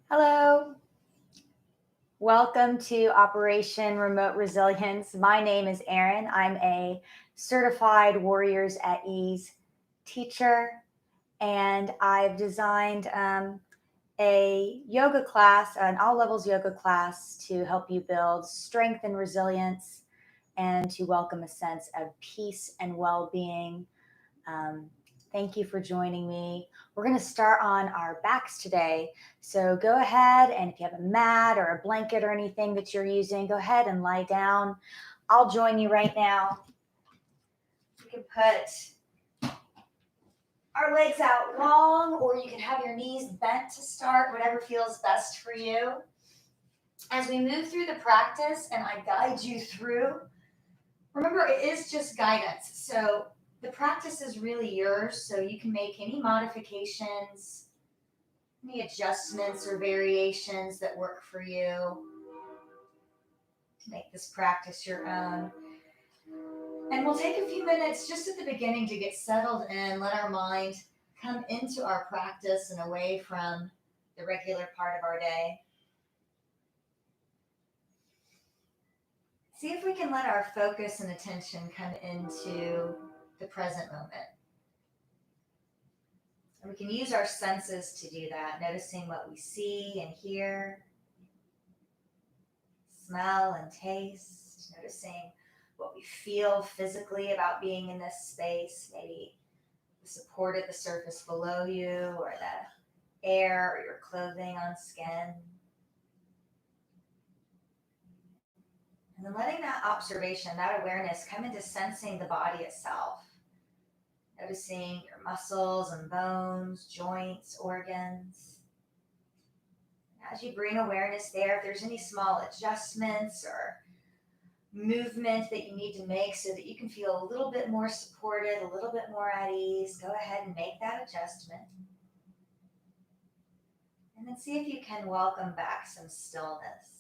Hello, welcome to Operation Remote Resilience. My name is Aron. I'm a certified Warriors at Ease teacher, and I've designed a yoga class, an all levels yoga class to help you build strength and resilience and to welcome a sense of peace and well being. um, Thank you for joining me. We're going to start on our backs today. So go ahead, and if you have a mat or a blanket or anything that you're using, go ahead and lie down. I'll join you right now. You can put our legs out long, or you can have your knees bent to start, whatever feels best for you. As we move through the practice and I guide you through, remember it is just guidance. So the practice is really yours, so you can make any modifications, any adjustments or variations that work for you to make this practice your own. And we'll take a few minutes just at the beginning to get settled in, let our mind come into our practice and away from the regular part of our day. See if we can let our focus and attention come into the present moment. And we can use our senses to do that, noticing what we see and hear, smell and taste, noticing what we feel physically about being in this space, maybe the support of the surface below you or the air or your clothing on skin. And then letting that observation, that awareness come into sensing the body itself. Noticing your muscles and bones, joints, organs. As you bring awareness there, if there's any small adjustments or movement that you need to make so that you can feel a little bit more supported, a little bit more at ease, go ahead and make that adjustment. And then see if you can welcome back some stillness.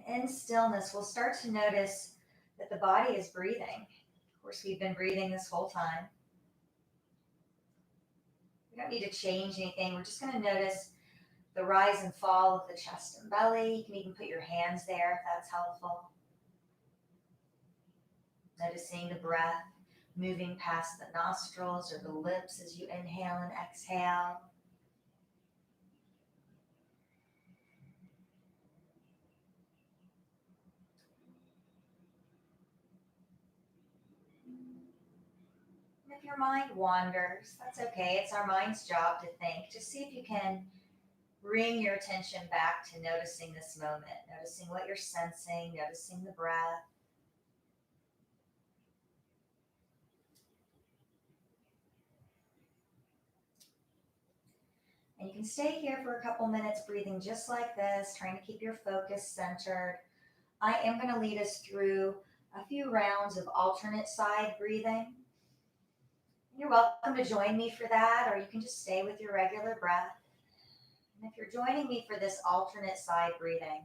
And in stillness, we'll start to notice that the body is breathing. Of course, we've been breathing this whole time. We don't need to change anything. We're just going to notice the rise and fall of the chest and belly. You can even put your hands there if that's helpful. Noticing the breath moving past the nostrils or the lips as you inhale and exhale. And if your mind wanders, that's okay. It's our mind's job to think. Just see if you can bring your attention back to noticing this moment, noticing what you're sensing, noticing the breath. And you can stay here for a couple minutes, breathing just like this, trying to keep your focus centered. I am going to lead us through a few rounds of alternate side breathing. You're welcome to join me for that, or you can just stay with your regular breath. And if you're joining me for this alternate side breathing,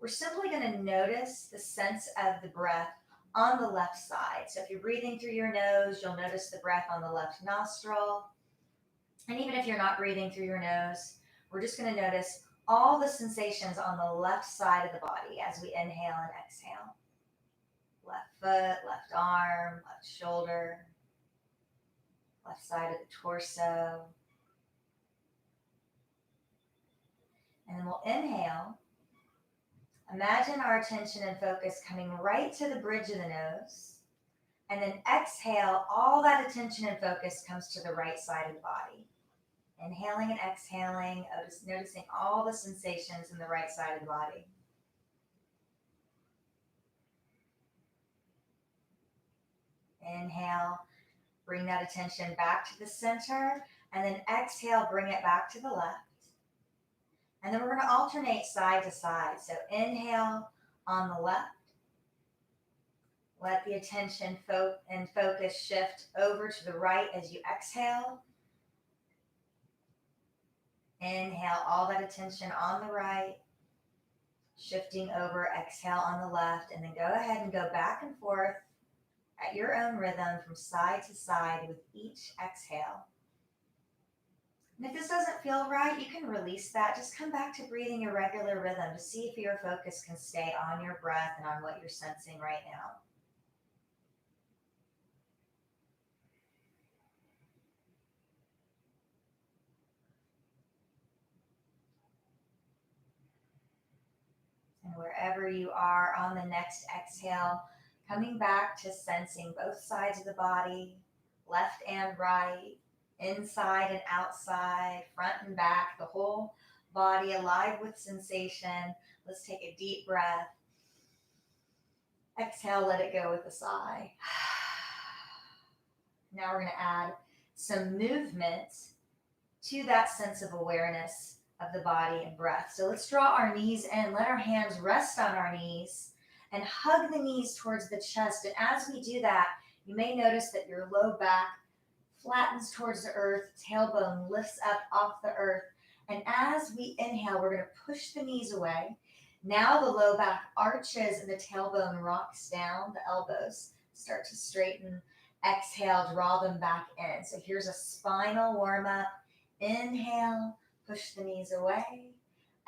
we're simply going to notice the sense of the breath on the left side. So if you're breathing through your nose, you'll notice the breath on the left nostril. And even if you're not breathing through your nose, we're just going to notice all the sensations on the left side of the body as we inhale and exhale. Left foot, left arm, left shoulder, left side of the torso. And then we'll inhale. Imagine our attention and focus coming right to the bridge of the nose. And then exhale, all that attention and focus comes to the right side of the body. Inhaling and exhaling, noticing all the sensations in the right side of the body. Inhale, bring that attention back to the center, and then exhale, bring it back to the left. And then we're going to alternate side to side. So inhale on the left. Let the attention and focus shift over to the right as you exhale. Inhale, all that attention on the right. Shifting over, exhale on the left. And then go ahead and go back and forth at your own rhythm from side to side with each exhale. And if this doesn't feel right, you can release that. Just come back to breathing your regular rhythm to see if your focus can stay on your breath and on what you're sensing right now. And wherever you are on the next exhale, coming back to sensing both sides of the body, left and right, inside and outside, front and back, the whole body alive with sensation. Let's take a deep breath. Exhale, let it go with a sigh. Now we're going to add some movement to that sense of awareness of the body and breath. So let's draw our knees in, let our hands rest on our knees, and hug the knees towards the chest. And as we do that, you may notice that your low back flattens towards the earth, tailbone lifts up off the earth. And as we inhale, we're going to push the knees away. Now the low back arches and the tailbone rocks down, the elbows start to straighten. Exhale, draw them back in. So here's a spinal warm up. Inhale, push the knees away.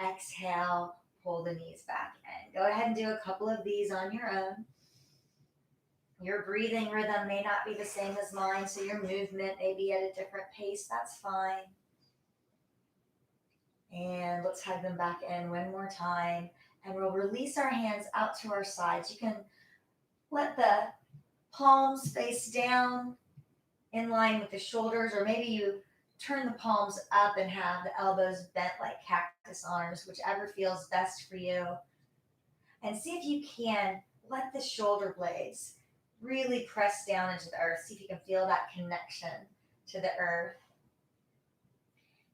Exhale, pull the knees back in. Go ahead and do a couple of these on your own. Your breathing rhythm may not be the same as mine, so your movement may be at a different pace. That's fine. And let's hug them back in one more time. And we'll release our hands out to our sides. You can let the palms face down in line with the shoulders, or maybe you turn the palms up and have the elbows bent like cactus arms, whichever feels best for you. And see if you can let the shoulder blades really press down into the earth. See if you can feel that connection to the earth.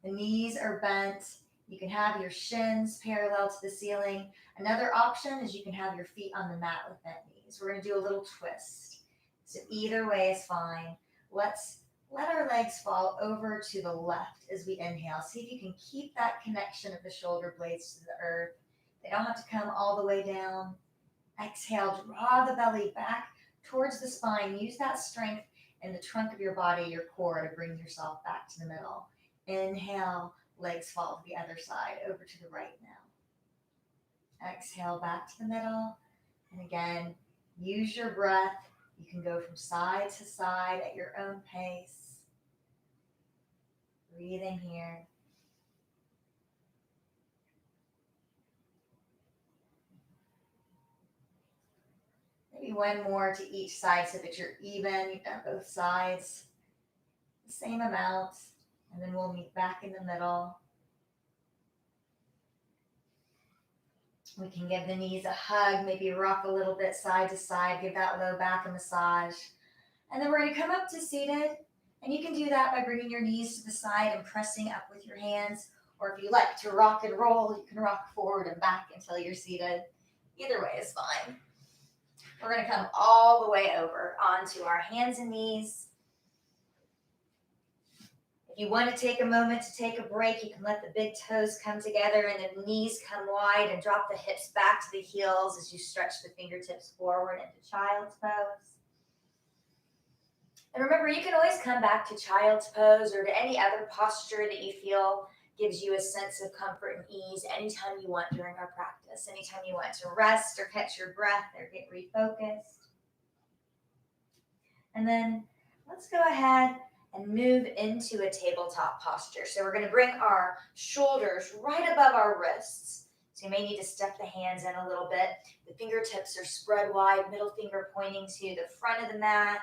The knees are bent. You can have your shins parallel to the ceiling. Another option is you can have your feet on the mat with bent knees. We're going to do a little twist. So either way is fine. Let's let our legs fall over to the left as we inhale. See if you can keep that connection of the shoulder blades to the earth. They don't have to come all the way down. Exhale, draw the belly back towards the spine. Use that strength in the trunk of your body, your core, to bring yourself back to the middle. Inhale, legs fall to the other side, over to the right now. Exhale, back to the middle. And again, use your breath. You can go from side to side at your own pace. Breathe in here. Maybe one more to each side so that you're even. You've done both sides. The same amount. And then we'll meet back in the middle. We can give the knees a hug, maybe rock a little bit side to side, give that low back a massage. And then we're going to come up to seated. And you can do that by bringing your knees to the side and pressing up with your hands. Or if you like to rock and roll, you can rock forward and back until you're seated. Either way is fine. We're going to come all the way over onto our hands and knees. If you want to take a moment to take a break, you can let the big toes come together and the knees come wide and drop the hips back to the heels as you stretch the fingertips forward into child's pose. And remember, you can always come back to child's pose or to any other posture that you feel gives you a sense of comfort and ease anytime you want during our practice, anytime you want to rest or catch your breath or get refocused. And then let's go ahead and move into a tabletop posture. So we're going to bring our shoulders right above our wrists. So you may need to step the hands in a little bit. The fingertips are spread wide, middle finger pointing to the front of the mat.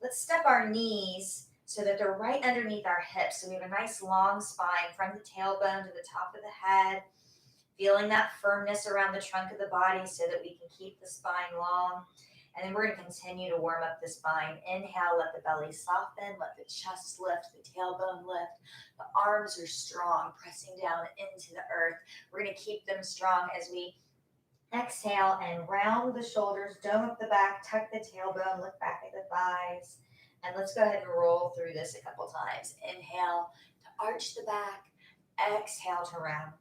Let's step our knees so that they're right underneath our hips. So we have a nice long spine from the tailbone to the top of the head, feeling that firmness around the trunk of the body so that we can keep the spine long. And then we're going to continue to warm up the spine. Inhale, let the belly soften, let the chest lift, the tailbone lift. The arms are strong, pressing down into the earth. We're going to keep them strong as we exhale and round the shoulders, dome up the back, tuck the tailbone, look back at the thighs. And let's go ahead and roll through this a couple times. Inhale to arch the back. Exhale to round.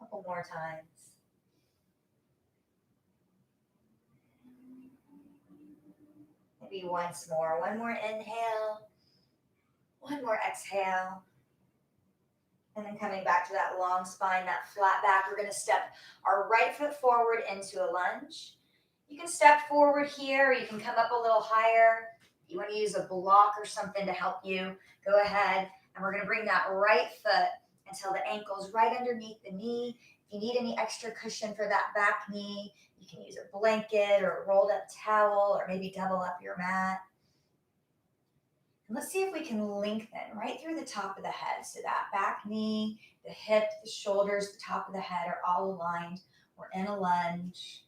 A couple more times. Maybe once more. One more inhale, one more exhale. And then coming back to that long spine, that flat back, we're gonna step our right foot forward into a lunge. You can step forward here, or you can come up a little higher. If you wanna use a block or something to help you, go ahead. And we're gonna bring that right foot until the ankle's right underneath the knee. If you need any extra cushion for that back knee, you can use a blanket or a rolled up towel, or maybe double up your mat. And let's see if we can lengthen right through the top of the head. So that back knee, the hip, the shoulders, the top of the head are all aligned. We're in a lunge.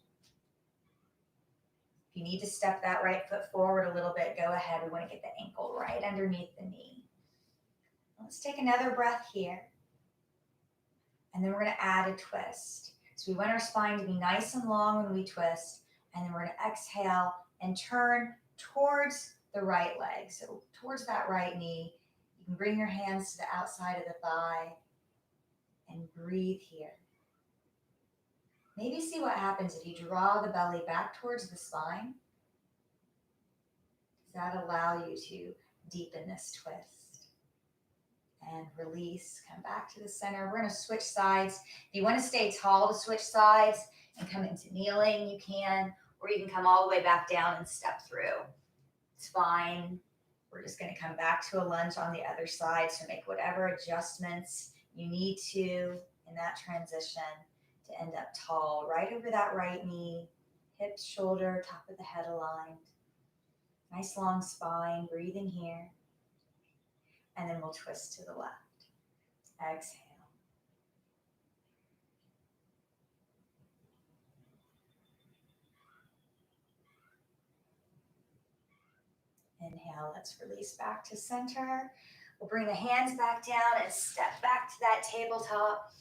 If you need to step that right foot forward a little bit, go ahead. We want to get the ankle right underneath the knee. Let's take another breath here. And then we're going to add a twist. So we want our spine to be nice and long when we twist. And then we're going to exhale and turn towards the right leg. So towards that right knee. You can bring your hands to the outside of the thigh and breathe here. Maybe see what happens if you draw the belly back towards the spine. Does that allow you to deepen this twist? And release, come back to the center. We're going to switch sides. If you want to stay tall to switch sides and come into kneeling, you can, or you can come all the way back down and step through. It's fine. We're just going to come back to a lunge on the other side. So make whatever adjustments you need to in that transition to end up tall, right over that right knee, hips, shoulder, top of the head aligned. Nice long spine, breathing here. And then we'll twist to the left. Exhale. Inhale, let's release back to center. We'll bring the hands back down and step back to that tabletop.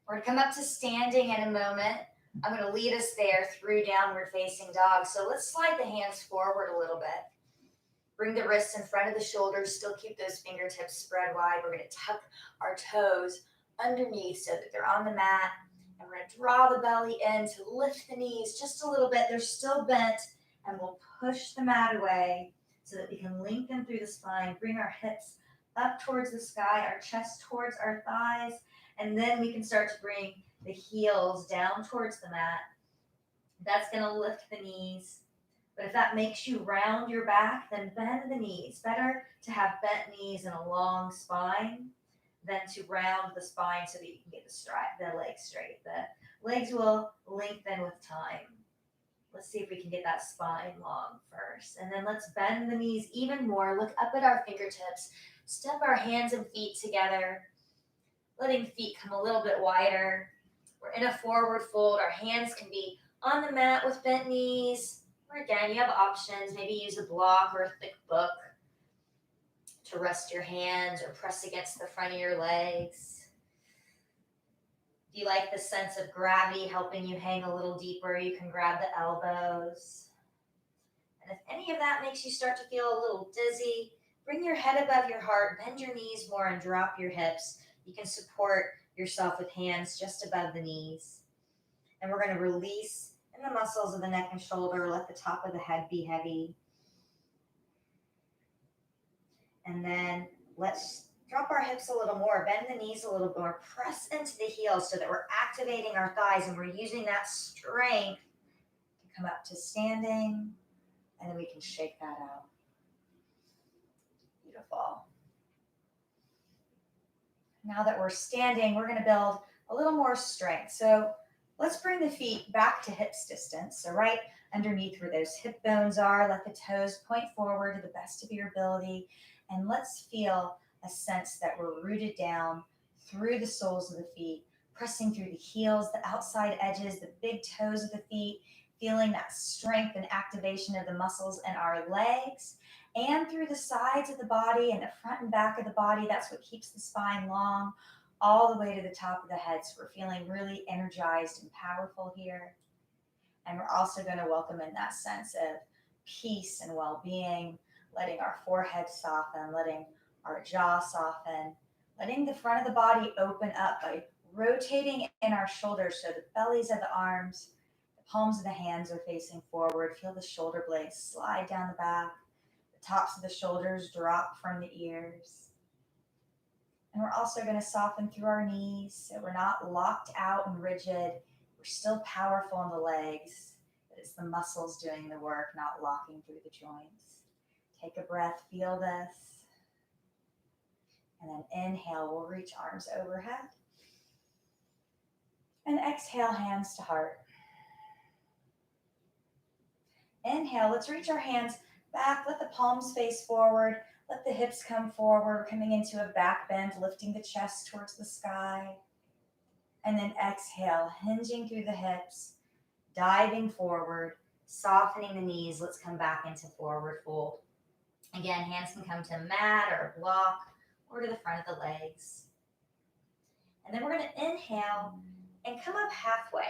We're gonna come up to standing in a moment. I'm gonna lead us there through downward facing dog. So let's slide the hands forward a little bit. Bring the wrists in front of the shoulders, still keep those fingertips spread wide. We're gonna tuck our toes underneath so that they're on the mat. And we're gonna draw the belly in to lift the knees just a little bit. They're still bent, and we'll push the mat away so that we can lengthen through the spine, bring our hips up towards the sky, our chest towards our thighs, and then we can start to bring the heels down towards the mat. That's gonna lift the knees. But if that makes you round your back, then bend the knees. Better to have bent knees and a long spine than to round the spine so that you can get the legs straight. The legs will lengthen with time. Let's see if we can get that spine long first. And then let's bend the knees even more. Look up at our fingertips. Step our hands and feet together, letting feet come a little bit wider. We're in a forward fold. Our hands can be on the mat with bent knees. Or again, you have options. Maybe use a block or a thick book to rest your hands or press against the front of your legs. If you like the sense of gravity helping you hang a little deeper, you can grab the elbows. And if any of that makes you start to feel a little dizzy, bring your head above your heart, bend your knees more, and drop your hips. You can support yourself with hands just above the knees. And we're going to release in the muscles of the neck and shoulder. Let the top of the head be heavy. And then let's drop our hips a little more, bend the knees a little more, press into the heels so that we're activating our thighs and we're using that strength to come up to standing, and then we can shake that out. Beautiful. Now that we're standing, we're going to build a little more strength. So let's bring the feet back to hips distance. So right underneath where those hip bones are, let the toes point forward to the best of your ability. And let's feel a sense that we're rooted down through the soles of the feet, pressing through the heels, the outside edges, the big toes of the feet, feeling that strength and activation of the muscles in our legs and through the sides of the body and the front and back of the body. That's what keeps the spine long all the way to the top of the head. So we're feeling really energized and powerful here. And we're also going to welcome in that sense of peace and well-being, letting our forehead soften, letting our jaw soften, letting the front of the body open up by rotating in our shoulders so the bellies of the arms, The palms of the hands are facing forward. Feel the shoulder blades slide down the back. The tops of the shoulders drop from the ears. And we're also going to soften through our knees so we're not locked out and rigid. We're still powerful in the legs, but it's the muscles doing the work, not locking through the joints. Take a breath, feel this. And then inhale, we'll reach arms overhead. And exhale, hands to heart. Inhale, let's reach our hands back. Let the palms face forward. Let the hips come forward. We're coming into a back bend, lifting the chest towards the sky. And then exhale, hinging through the hips, diving forward, softening the knees. Let's come back into forward fold. Again, hands can come to a mat or a block or to the front of the legs. And then we're going to inhale and come up halfway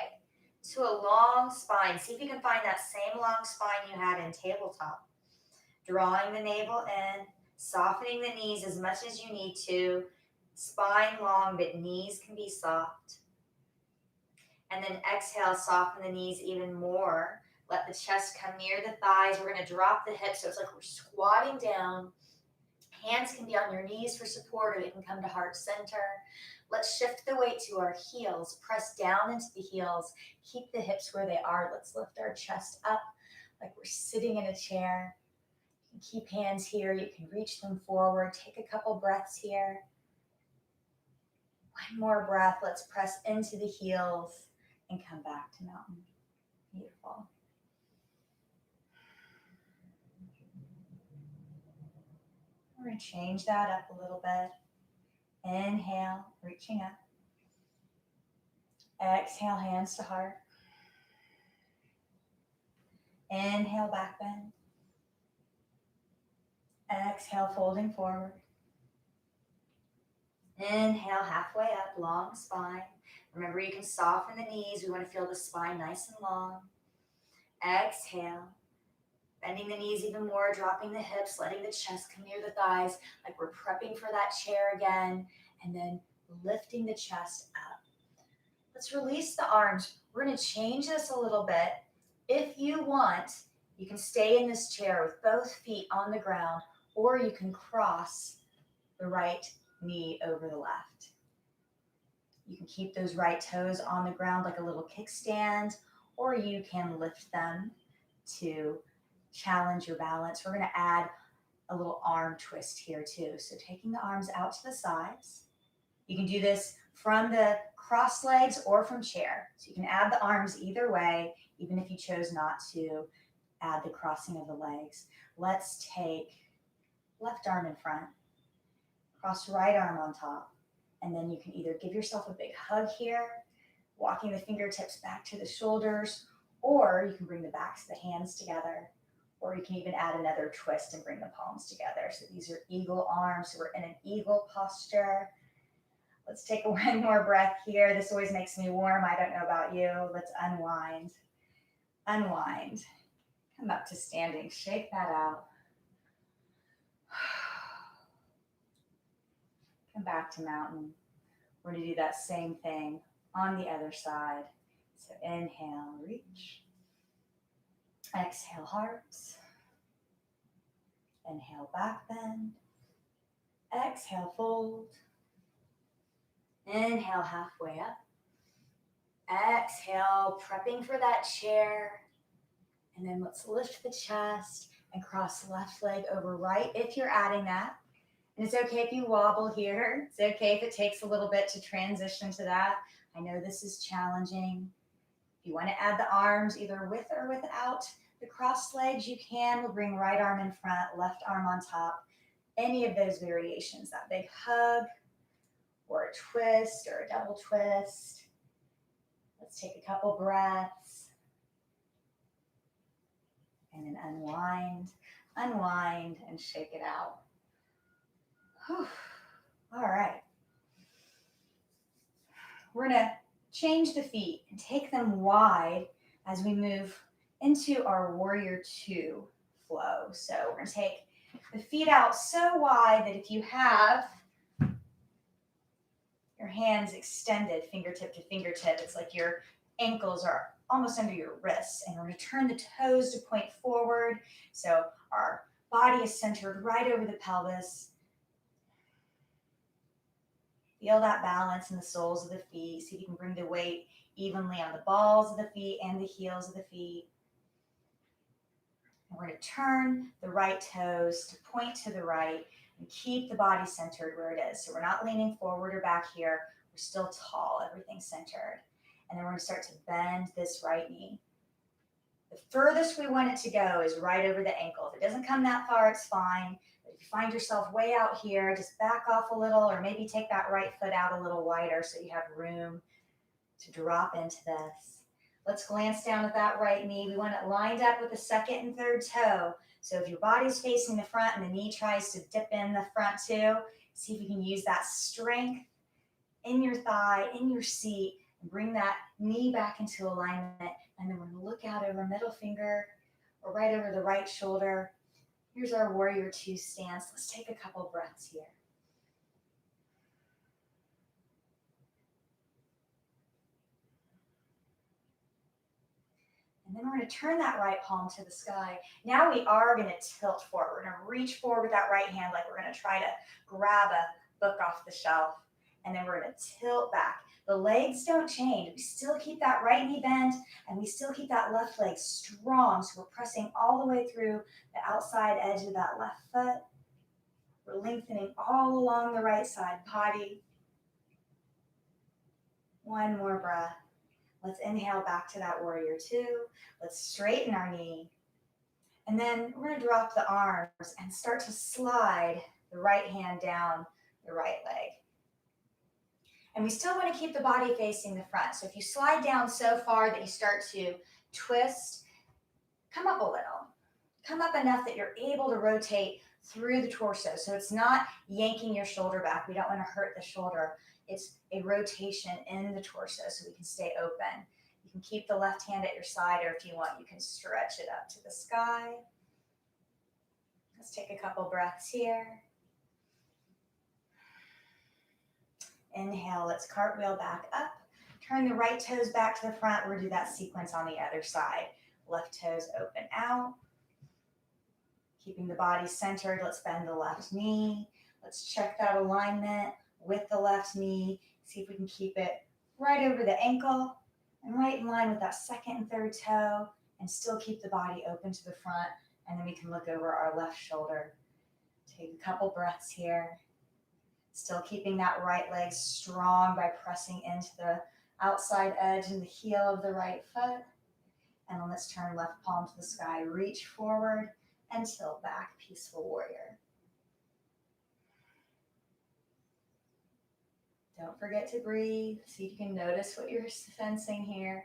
to a long spine. See if you can find that same long spine you had in tabletop. Drawing the navel in, softening the knees as much as you need to. Spine long, but knees can be soft. And then exhale, soften the knees even more. Let the chest come near the thighs. We're going to drop the hips so it's like we're squatting down. Hands can be on your knees for support, or they can come to heart center. Let's shift the weight to our heels. Press down into the heels. Keep the hips where they are. Let's lift our chest up like we're sitting in a chair. You can keep hands here. You can reach them forward. Take a couple breaths here. One more breath. Let's press into the heels and come back to mountain. Beautiful. We're going to change that up a little bit. Inhale, reaching up. Exhale, hands to heart. Inhale, back bend. Exhale, folding forward. Inhale, halfway up, long spine. Remember, you can soften the knees. We want to feel the spine nice and long. Exhale, bending the knees even more, dropping the hips, letting the chest come near the thighs, like we're prepping for that chair again, and then lifting the chest up. Let's release the arms. We're going to change this a little bit. If you want, you can stay in this chair with both feet on the ground, or you can cross the right knee over the left. You can keep those right toes on the ground like a little kickstand, or you can lift them to challenge your balance. We're going to add a little arm twist here too. So taking the arms out to the sides. You can do this from the cross legs or from chair. So you can add the arms either way, even if you chose not to add the crossing of the legs. Let's take left arm in front, cross right arm on top, and then you can either give yourself a big hug here, walking the fingertips back to the shoulders, or you can bring the backs of the hands together, or you can even add another twist and bring the palms together. So these are eagle arms. So we're in an eagle posture. Let's take one more breath here. This always makes me warm. I don't know about you. Let's unwind. Unwind. Come up to standing. Shake that out. Come back to mountain. We're going to do that same thing on the other side. So inhale, reach. Exhale, hearts. Inhale, back bend. Exhale, fold. Inhale, halfway up. Exhale, prepping for that chair. And then let's lift the chest and cross left leg over right if you're adding that. And it's okay if you wobble here. It's okay if it takes a little bit to transition to that. I know this is challenging. If you want to add the arms either with or without the crossed legs, you can. We'll bring right arm in front, left arm on top. Any of those variations, that big hug or a twist or a double twist. Let's take a couple breaths. And then unwind, and shake it out. Whew. All right. We're going to change the feet and take them wide as we move into our warrior two flow. So we're going to take the feet out so wide that if you have your hands extended fingertip to fingertip, it's like your ankles are almost under your wrists. And we're going to turn the toes to point forward. So our body is centered right over the pelvis. Feel that balance in the soles of the feet. See if you can bring the weight evenly on the balls of the feet and the heels of the feet. And we're going to turn the right toes to point to the right and keep the body centered where it is. So we're not leaning forward or back here. We're still tall, everything's centered. And then we're going to start to bend this right knee. The furthest we want it to go is right over the ankle. If it doesn't come that far, it's fine. But if you find yourself way out here, just back off a little, or maybe take that right foot out a little wider so you have room to drop into this. Let's glance down at that right knee. We want it lined up with the second and third toe. So if your body's facing the front and the knee tries to dip in the front too, see if you can use that strength in your thigh, in your seat, and bring that knee back into alignment. And then we're going to look out over middle finger or right over the right shoulder. Here's our warrior two stance. Let's take a couple breaths here. And then we're going to turn that right palm to the sky. Now we are going to tilt forward. We're going to reach forward with that right hand like we're going to try to grab a book off the shelf. And then we're going to tilt back. The legs don't change. We still keep that right knee bent, and we still keep that left leg strong. So we're pressing all the way through the outside edge of that left foot. We're lengthening all along the right side body. One more breath. Let's inhale back to that warrior two. Let's straighten our knee. And then we're going to drop the arms and start to slide the right hand down the right leg. And we still want to keep the body facing the front. So if you slide down so far that you start to twist, come up a little. Come up enough that you're able to rotate through the torso. So it's not yanking your shoulder back. We don't want to hurt the shoulder. It's a rotation in the torso so we can stay open. You can keep the left hand at your side, or if you want, you can stretch it up to the sky. Let's take a couple breaths here. Inhale, let's cartwheel back up. Turn the right toes back to the front. We're going to do that sequence on the other side. Left toes open out. Keeping the body centered, let's bend the left knee. Let's check that alignment with the left knee. See if we can keep it right over the ankle and right in line with that second and third toe, and still keep the body open to the front. And then we can look over our left shoulder. Take a couple breaths here. Still keeping that right leg strong by pressing into the outside edge and the heel of the right foot. And then let's turn left palm to the sky, reach forward and tilt back, peaceful warrior. Don't forget to breathe. See if you can notice what you're sensing here.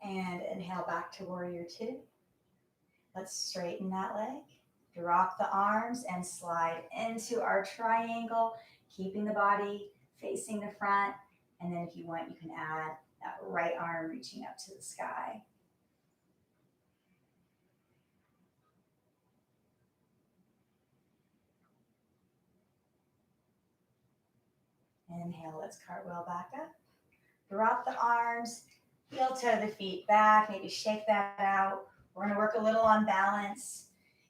And inhale back to warrior two. Let's straighten that leg. Drop the arms and slide into our triangle, keeping the body facing the front. And then if you want, you can add that right arm reaching up to the sky. Inhale, let's cartwheel back up. Drop the arms, heel toe the feet back, maybe shake that out. We're going to work a little on balance.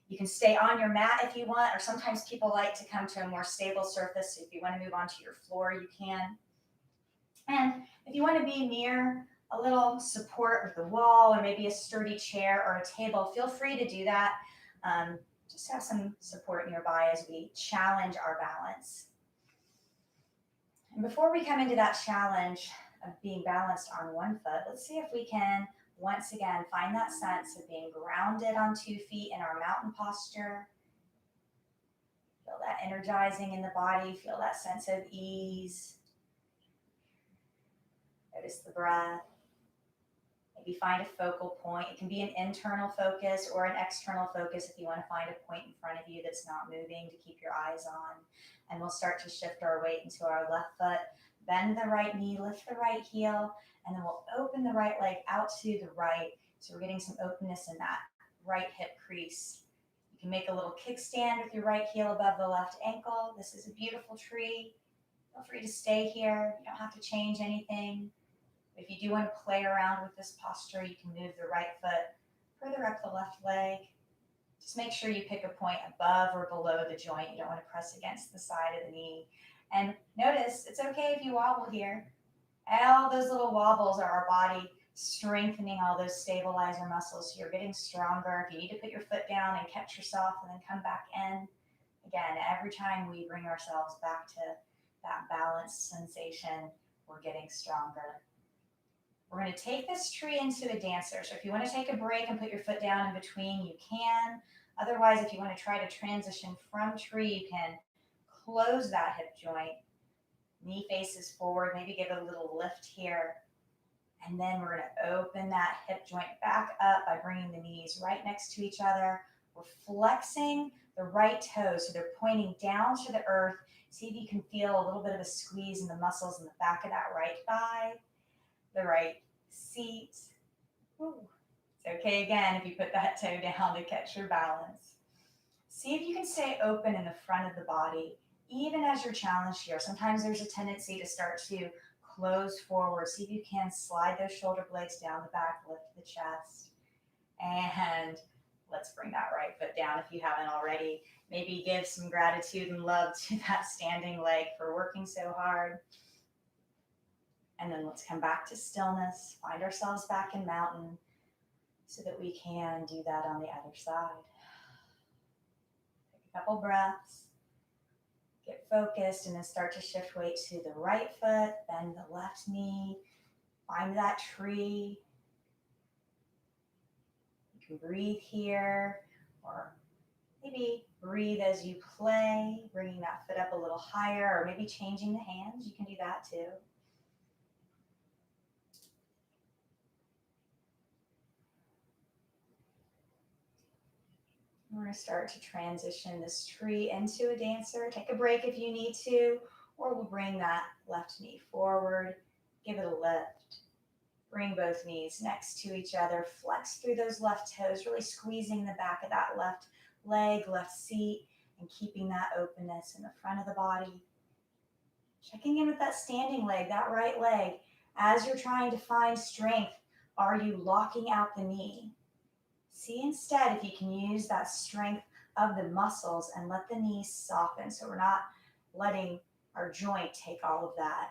You can stay on your mat if you want, or sometimes people like to come to a more stable surface. So if you want to move onto your floor, you can. And if you want to be near a little support with the wall or maybe a sturdy chair or a table, feel free to do that. Just have some support nearby as we challenge our balance. And before we come into that challenge of being balanced on one foot, let's see if we can once again find that sense of being grounded on 2 feet in our mountain posture. Feel that energizing in the body, feel that sense of ease. Notice the breath. Maybe find a focal point. It can be an internal focus or an external focus if you want to find a point in front of you that's not moving to keep your eyes on. And we'll start to shift our weight into our left foot. Bend the right knee, lift the right heel, and then we'll open the right leg out to the right. So we're getting some openness in that right hip crease. You can make a little kickstand with your right heel above the left ankle. This is a beautiful tree. Feel free to stay here. You don't have to change anything. If you do want to play around with this posture, you can move the right foot further up the left leg. Just make sure you pick a point above or below the joint. You don't want to press against the side of the knee. And notice it's okay if you wobble here. All those little wobbles are our body strengthening all those stabilizer muscles. So you're getting stronger. If you need to put your foot down and catch yourself and then come back in, again, every time we bring ourselves back to that balanced sensation, we're getting stronger. We're going to take this tree into a dancer. So if you want to take a break and put your foot down in between, you can. Otherwise, if you want to try to transition from tree, you can close that hip joint. Knee faces forward, maybe give it a little lift here. And then we're going to open that hip joint back up by bringing the knees right next to each other. We're flexing the right toes, so they're pointing down to the earth. See if you can feel a little bit of a squeeze in the muscles in the back of that right thigh, the right seat. Ooh. It's okay again if you put that toe down to catch your balance. See if you can stay open in the front of the body, even as you're challenged here. Sometimes there's a tendency to start to close forward. See if you can slide those shoulder blades down the back, lift the chest. And let's bring that right foot down if you haven't already. Maybe give some gratitude and love to that standing leg for working so hard. And then let's come back to stillness, find ourselves back in mountain so that we can do that on the other side. Take a couple breaths, get focused, and then start to shift weight to the right foot, bend the left knee, find that tree. You can breathe here, or maybe breathe as you play, bringing that foot up a little higher, or maybe changing the hands. You can do that too. We're going to start to transition this tree into a dancer. Take a break if you need to, or we'll bring that left knee forward, give it a lift. Bring both knees next to each other, flex through those left toes, really squeezing the back of that left leg, left seat, and keeping that openness in the front of the body. Checking in with that standing leg, that right leg. As you're trying to find strength, are you locking out the knee? See instead if you can use that strength of the muscles and let the knees soften so we're not letting our joint take all of that.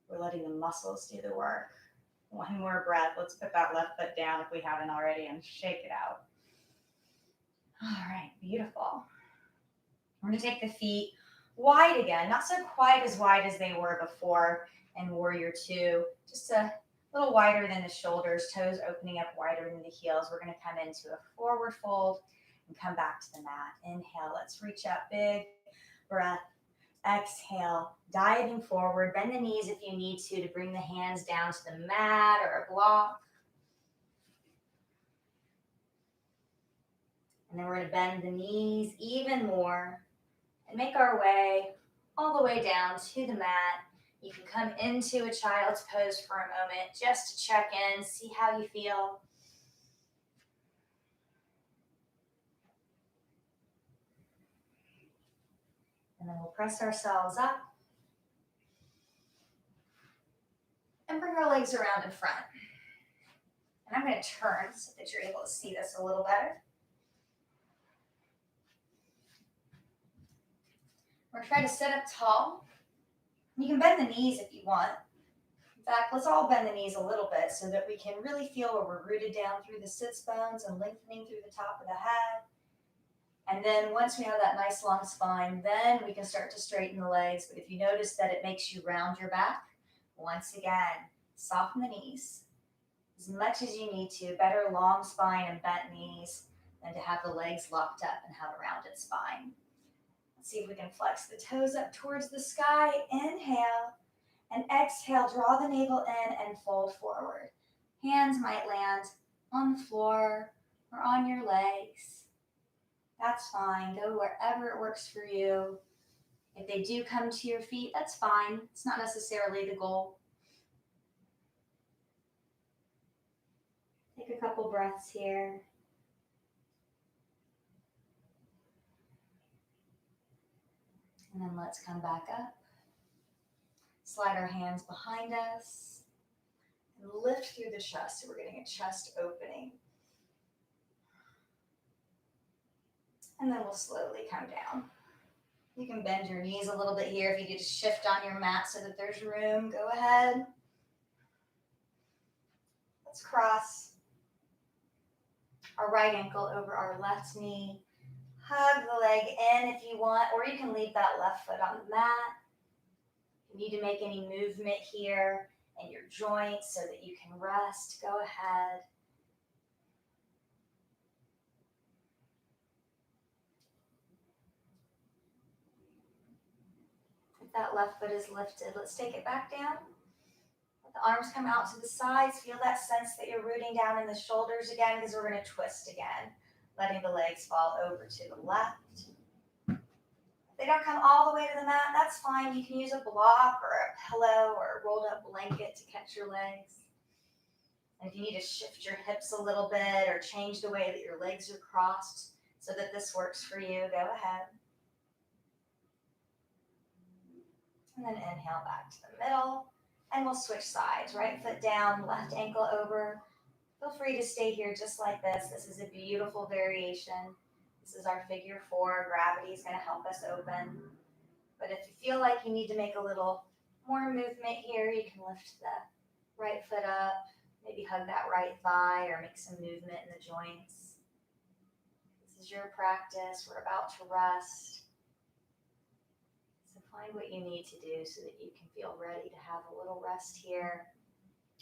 We're letting the muscles do the work. One more breath. Let's put that left foot down if we haven't already and shake it out. All right, beautiful. We're going to take the feet wide again, not so quite as wide as they were before in Warrior Two, just a little wider than the shoulders, toes opening up wider than the heels. We're going to come into a forward fold and come back to the mat. Inhale, let's reach up, big breath. Exhale, diving forward. Bend the knees if you need to bring the hands down to the mat or a block. And then we're going to bend the knees even more and make our way all the way down to the mat. You can come into a child's pose for a moment just to check in, see how you feel. And then we'll press ourselves up and bring our legs around in front. And I'm going to turn so that you're able to see this a little better. We're trying to sit up tall. You can bend the knees if you want. In fact, let's all bend the knees a little bit so that we can really feel where we're rooted down through the sits bones and lengthening through the top of the head. And then once we have that nice long spine, then we can start to straighten the legs. But if you notice that it makes you round your back, once again, soften the knees as much as you need to. Better long spine and bent knees than to have the legs locked up and have a rounded spine. Let's see if we can flex the toes up towards the sky. Inhale and exhale. Draw the navel in and fold forward. Hands might land on the floor or on your legs. That's fine. Go wherever it works for you. If they do come to your feet, that's fine. It's not necessarily the goal. Take a couple breaths here. And then let's come back up. Slide our hands behind us and lift through the chest. So we're getting a chest opening. And then we'll slowly come down. You can bend your knees a little bit here. If you need to shift on your mat so that there's room, go ahead. Let's cross our right ankle over our left knee. Hug the leg in if you want, or you can leave that left foot on the mat. If you need to make any movement here in your joints so that you can rest, go ahead. If that left foot is lifted, let's take it back down. Let the arms come out to the sides. Feel that sense that you're rooting down in the shoulders again, because we're going to twist again, letting the legs fall over to the left. If they don't come all the way to the mat, that's fine. You can use a block or a pillow or a rolled up blanket to catch your legs. And if you need to shift your hips a little bit or change the way that your legs are crossed so that this works for you, go ahead. And then inhale back to the middle. And we'll switch sides. Right foot down, left ankle over. Feel free to stay here just like this. This is a beautiful variation. This is our figure 4. Gravity is going to help us open. But if you feel like you need to make a little more movement here, you can lift the right foot up. Maybe hug that right thigh or make some movement in the joints. This is your practice. We're about to rest. So find what you need to do so that you can feel ready to have a little rest here.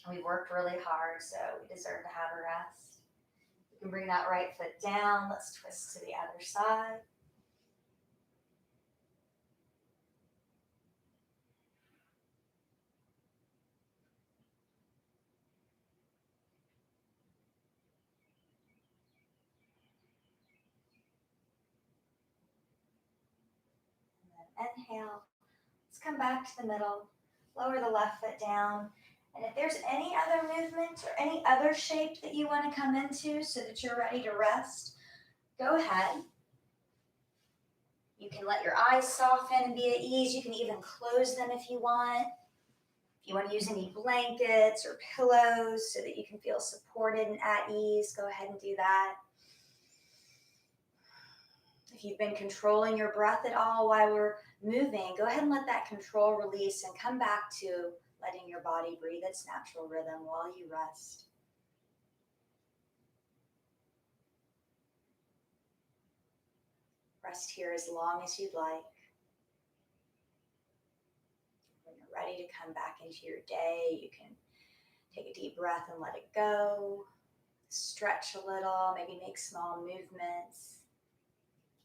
We've worked really hard, so we deserve to have a rest. You can bring that right foot down. Let's twist to the other side. Inhale. Let's come back to the middle. Lower the left foot down. And if there's any other movement or any other shape that you want to come into so that you're ready to rest, go ahead. You can let your eyes soften and be at ease. You can even close them if you want. If you want to use any blankets or pillows so that you can feel supported and at ease, go ahead and do that. If you've been controlling your breath at all while we're moving, go ahead and let that control release and come back to letting your body breathe its natural rhythm while you rest. Rest here as long as you'd like. When you're ready to come back into your day, you can take a deep breath and let it go. Stretch a little, maybe make small movements.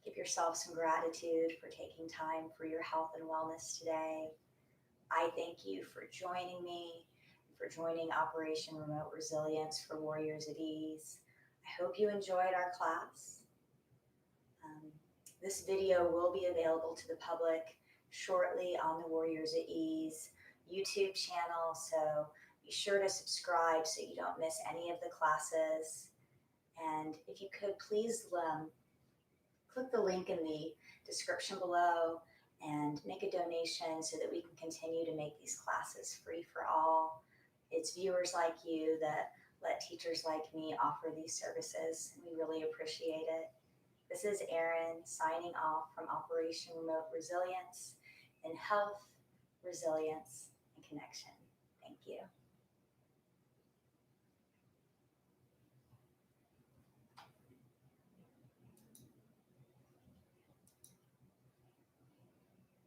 Give yourself some gratitude for taking time for your health and wellness today. I thank you for joining me, for joining Operation Remote Resilience for Warriors at Ease. I hope you enjoyed our class. This video will be available to the public shortly on the Warriors at Ease YouTube channel, so be sure to subscribe so you don't miss any of the classes. And if you could, please click the link in the description below and make a donation so that we can continue to make these classes free for all. It's viewers like you that let teachers like me offer these services, and we really appreciate it. This is Aron signing off from Operation Remote Resilience in health, resilience, and connection. Thank you.